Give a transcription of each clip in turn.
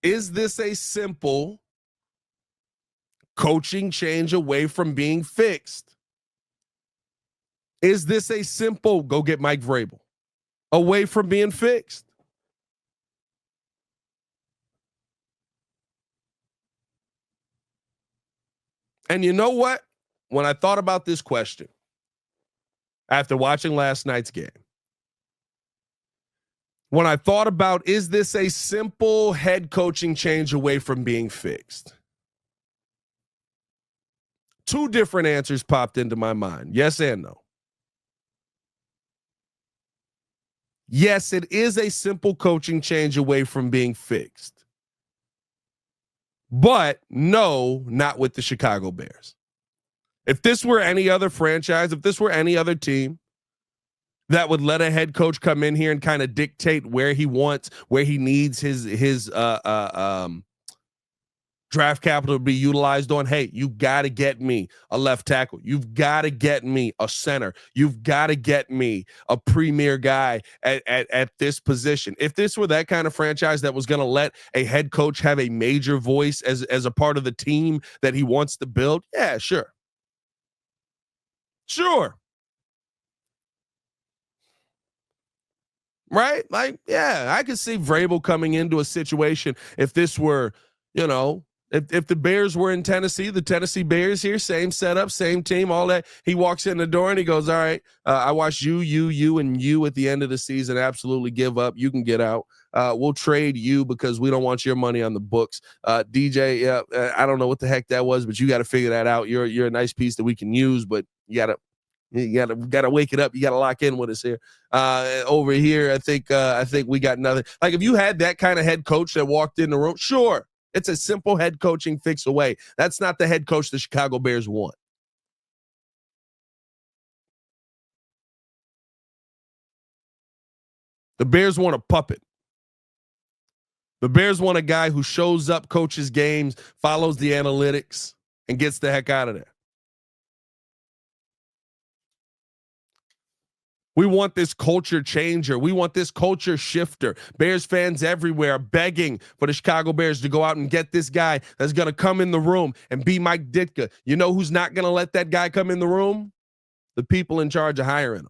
Is this a simple coaching change away from being fixed? Is this a simple go get Mike Vrabel away from being fixed? And you know what? When I thought about this question after watching last night's game, when I thought about, is this a simple head coaching change away from being fixed? Two different answers popped into my mind. Yes and no. Yes, it is a simple coaching change away from being fixed. But no, not with the Chicago Bears. If this were any other franchise, if this were any other team that would let a head coach come in here and kind of dictate where he wants, where he needs his draft capital to be utilized on, hey, you got to get me a left tackle. You've got to get me a center. You've got to get me a premier guy at this position. If this were that kind of franchise that was going to let a head coach have a major voice as a part of the team that he wants to build, yeah, sure. Sure. Right? Like, yeah, I could see Vrabel coming into a situation if this were, if the Bears were in Tennessee, the Tennessee Bears here, same setup, same team, all that. He walks in the door and he goes, all right, I watched you, and you at the end of the season absolutely give up. You can get out. We'll trade you because we don't want your money on the books. DJ, I don't know what the heck that was, but you got to figure that out. You're a nice piece that we can use, but you gotta wake it up. You gotta lock in with us here. Over here, I think we got nothing. Like if you had that kind of head coach that walked in the room, sure, it's a simple head coaching fix away. That's not the head coach the Chicago Bears want. The Bears want a puppet. The Bears want a guy who shows up, coaches games, follows the analytics, and gets the heck out of there. We want this culture changer. We want this culture shifter. Bears fans everywhere are begging for the Chicago Bears to go out and get this guy that's going to come in the room and be Mike Ditka. You know who's not going to let that guy come in the room? The people in charge of hiring him.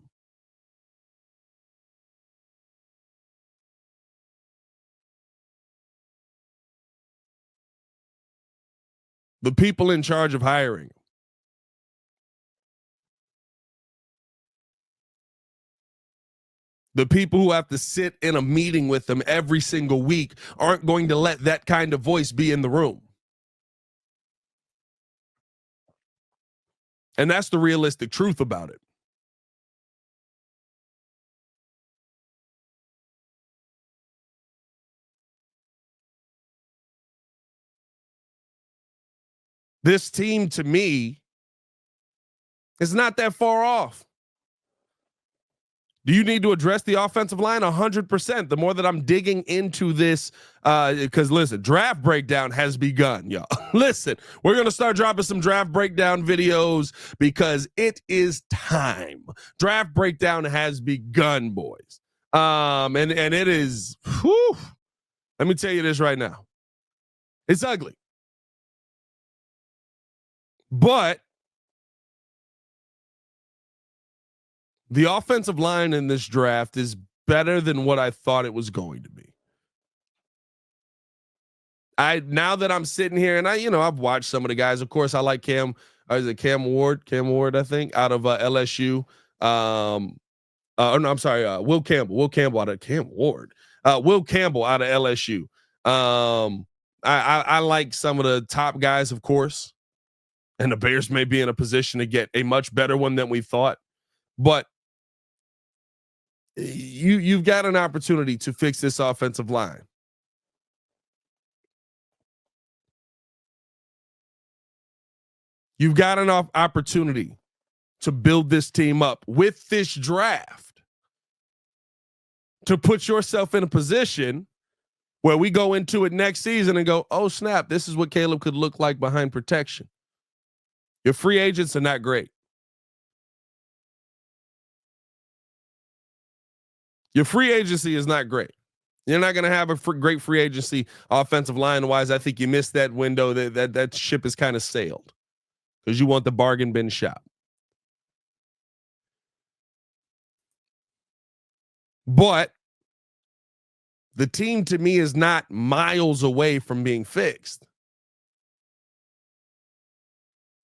The people in charge of hiring. The people who have to sit in a meeting with them every single week aren't going to let that kind of voice be in the room. And that's the realistic truth about it. This team, to me, is not that far off. Do you need to address the offensive line? 100%. The more that I'm digging into this, because listen, draft breakdown has begun, y'all. Listen, we're going to start dropping some draft breakdown videos because it is time. Draft breakdown has begun, boys. And it is, whew, let me tell you this right now. It's ugly. But the offensive line in this draft is better than what I thought it was going to be. Now that I'm sitting here and I've watched some of the guys. Of course, I like Cam. Is it Cam Ward? Cam Ward, I think, out of LSU. No, I'm sorry. Will Campbell. Will Campbell out of Cam Ward. Will Campbell out of LSU. I like some of the top guys, of course, and the Bears may be in a position to get a much better one than we thought, but you've got an opportunity to fix this offensive line. You've got an opportunity to build this team up with this draft to put yourself in a position where we go into it next season and go, oh snap, this is what Caleb could look like behind protection. Your free agents are not great. Your free agency is not great. You're not going to have a great free agency offensive line wise. I think you missed that window. That ship has kind of sailed because you want the bargain bin shop. But the team to me is not miles away from being fixed.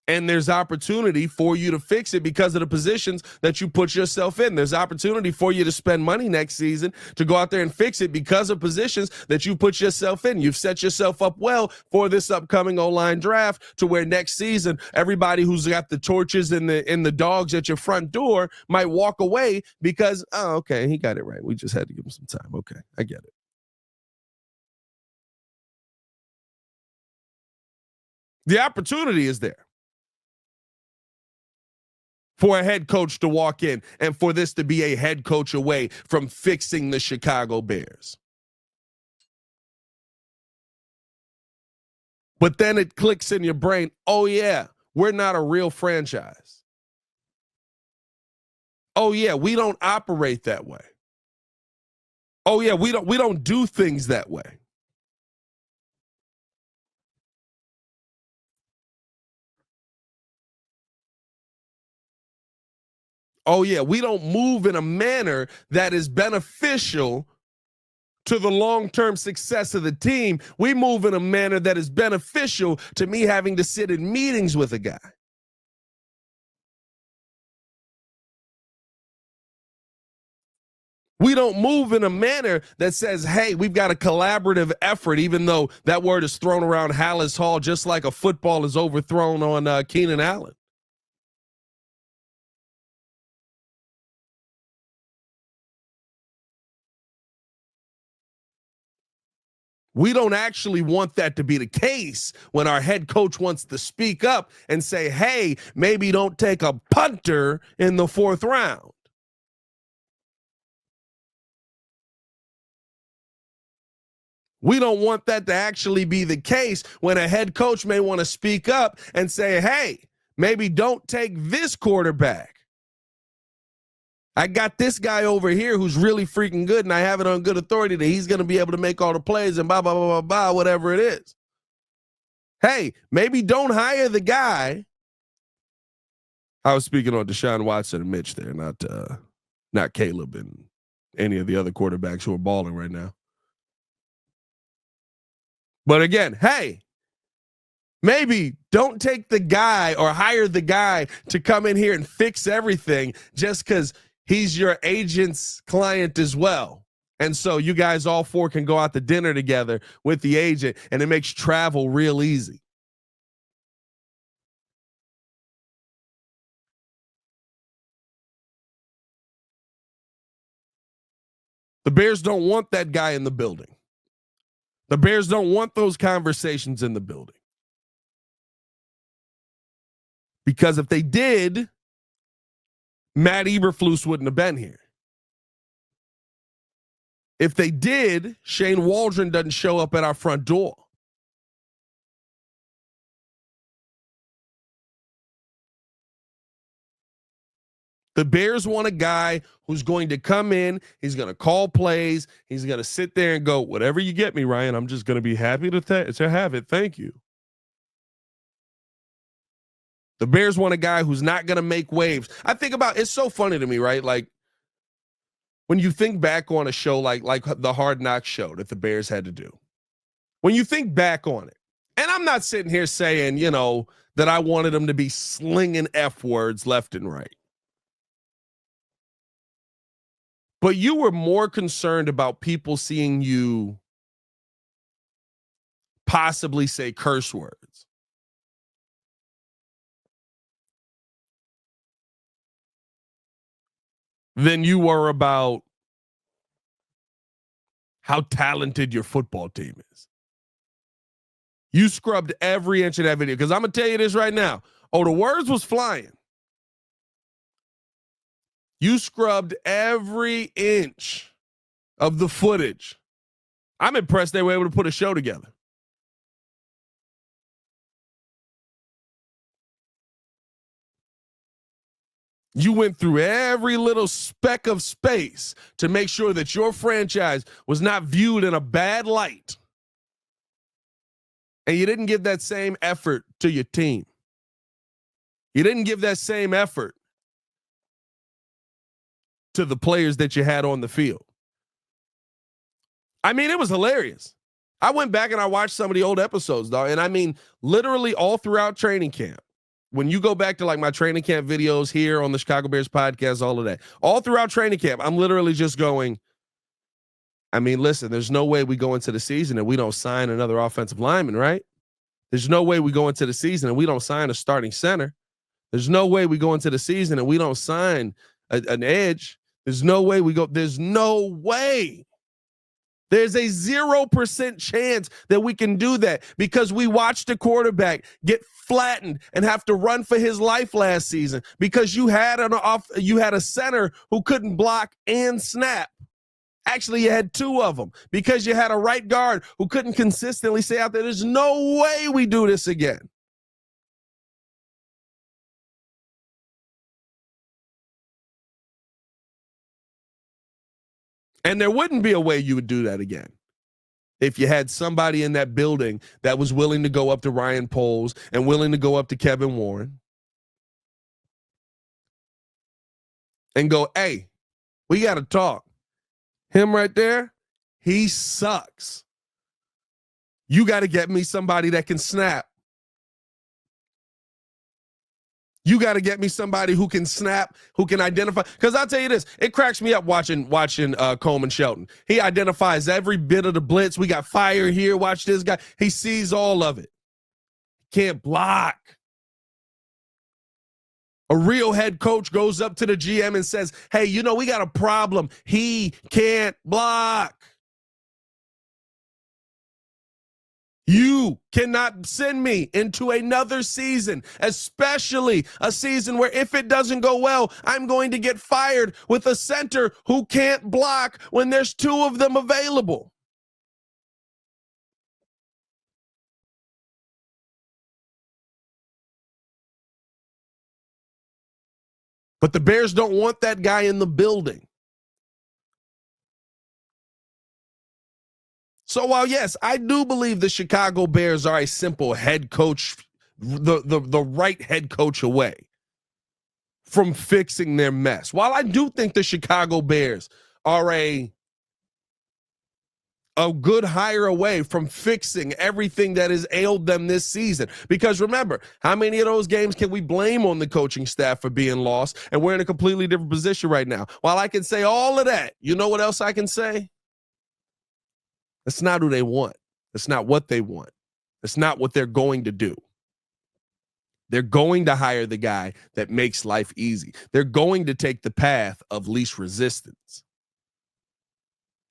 And there's opportunity for you to fix it because of the positions that you put yourself in. There's opportunity for you to spend money next season to go out there and fix it because of positions that you put yourself in. You've set yourself up well for this upcoming O-line draft to where next season, everybody who's got the torches and the dogs at your front door might walk away because, oh, okay, he got it right. We just had to give him some time. Okay, I get it. The opportunity is there for a head coach to walk in and for this to be a head coach away from fixing the Chicago Bears. But then it clicks in your brain, oh yeah, we're not a real franchise. Oh yeah, we don't operate that way. Oh yeah, we don't do things that way. Oh yeah, we don't move in a manner that is beneficial to the long-term success of the team. We move in a manner that is beneficial to me having to sit in meetings with a guy. We don't move in a manner that says, hey, we've got a collaborative effort, even though that word is thrown around Hallis Hall just like a football is overthrown on Keenan Allen. We don't actually want that to be the case when our head coach wants to speak up and say, hey, maybe don't take a punter in the 4th round. We don't want that to actually be the case when a head coach may want to speak up and say, hey, maybe don't take this quarterback. I got this guy over here who's really freaking good, and I have it on good authority that he's going to be able to make all the plays and blah, blah, blah, blah, blah, whatever it is. Hey, maybe don't hire the guy. I was speaking on Deshaun Watson and Mitch there, not Caleb and any of the other quarterbacks who are balling right now. But again, hey, maybe don't take the guy or hire the guy to come in here and fix everything just because he's your agent's client as well. And so you guys all 4 can go out to dinner together with the agent and it makes travel real easy. The Bears don't want that guy in the building. The Bears don't want those conversations in the building. Because if they did, Matt Eberflus wouldn't have been here. If they did, Shane Waldron doesn't show up at our front door. The Bears want a guy who's going to come in, he's going to call plays, he's going to sit there and go, whatever you get me, Ryan, I'm just going to be happy to have it. Thank you. The Bears want a guy who's not going to make waves. I think about, it's so funny to me, right? Like when you think back on a show like the Hard Knocks show that the Bears had to do, when you think back on it, and I'm not sitting here saying, that I wanted them to be slinging F words left and right. But you were more concerned about people seeing you possibly say curse words than you were about how talented your football team is. You scrubbed every inch of that video because I'm going to tell you this right now. Oh, the words was flying. You scrubbed every inch of the footage. I'm impressed they were able to put a show together. You went through every little speck of space to make sure that your franchise was not viewed in a bad light. And you didn't give that same effort to your team. You didn't give that same effort to the players that you had on the field. I mean, it was hilarious. I went back and I watched some of the old episodes, dog. And I mean, literally all throughout training camp, when you go back to like my training camp videos here on the Chicago Bears podcast, all of that, all throughout training camp, I'm literally just going, I mean, listen, there's no way we go into the season and we don't sign another offensive lineman, right? There's no way we go into the season and we don't sign a starting center. There's no way we go into the season and we don't sign an edge. There's no way we go. There's no way. There's a 0% chance that we can do that because we watched a quarterback get flattened and have to run for his life last season because you had a center who couldn't block and snap. Actually, you had two of them because you had a right guard who couldn't consistently stay out there. There's no way we do this again. And there wouldn't be a way you would do that again if you had somebody in that building that was willing to go up to Ryan Poles and willing to go up to Kevin Warren and go, hey, we got to talk. Him right there, he sucks. You got to get me somebody that can snap. You got to get me somebody who can snap, who can identify. Because I'll tell you this, it cracks me up watching Coleman Shelton. He identifies every bit of the blitz. We got fire here. Watch this guy. He sees all of it. Can't block. A real head coach goes up to the GM and says, hey, you know, we got a problem. He can't block. You cannot send me into another season, especially a season where if it doesn't go well, I'm going to get fired with a center who can't block when there's two of them available. But the Bears don't want that guy in the building. So while, yes, I do believe the Chicago Bears are a simple head coach, the right head coach away from fixing their mess. While I do think the Chicago Bears are a good hire away from fixing everything that has ailed them this season. Because remember, how many of those games can we blame on the coaching staff for being lost? And we're in a completely different position right now. While I can say all of that, you know what else I can say? That's not who they want. That's not what they want. That's not what they're going to do. They're going to hire the guy that makes life easy. They're going to take the path of least resistance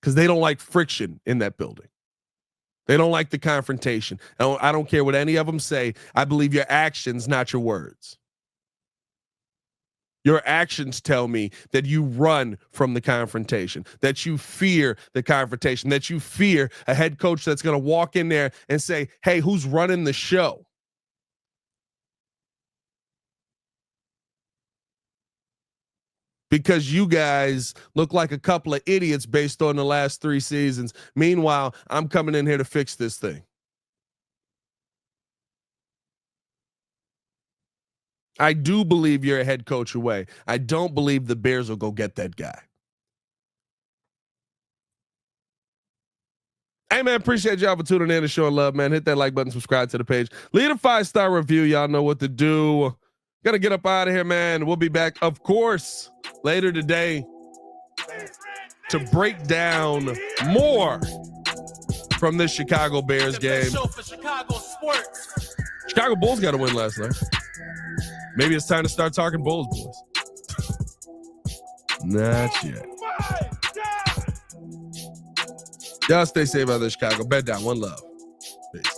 because they don't like friction in that building. They don't like the confrontation. I don't care what any of them say. I believe your actions, not your words. Your actions tell me that you run from the confrontation, that you fear the confrontation, that you fear a head coach that's going to walk in there and say, hey, who's running the show? Because you guys look like a couple of idiots based on the last 3 seasons. Meanwhile, I'm coming in here to fix this thing. I do believe you're a head coach away. I don't believe the Bears will go get that guy. Hey, man, appreciate y'all for tuning in and showing love, man. Hit that like button, subscribe to the page. Leave a 5-star review. Y'all know what to do. Gotta get up out of here, man. We'll be back, of course, later today to break down more from this Chicago Bears game. Chicago Bulls got to win last night. Maybe it's time to start talking Bulls, boys. Not yet. Y'all stay safe out there, Chicago. Bed down. One love. Peace.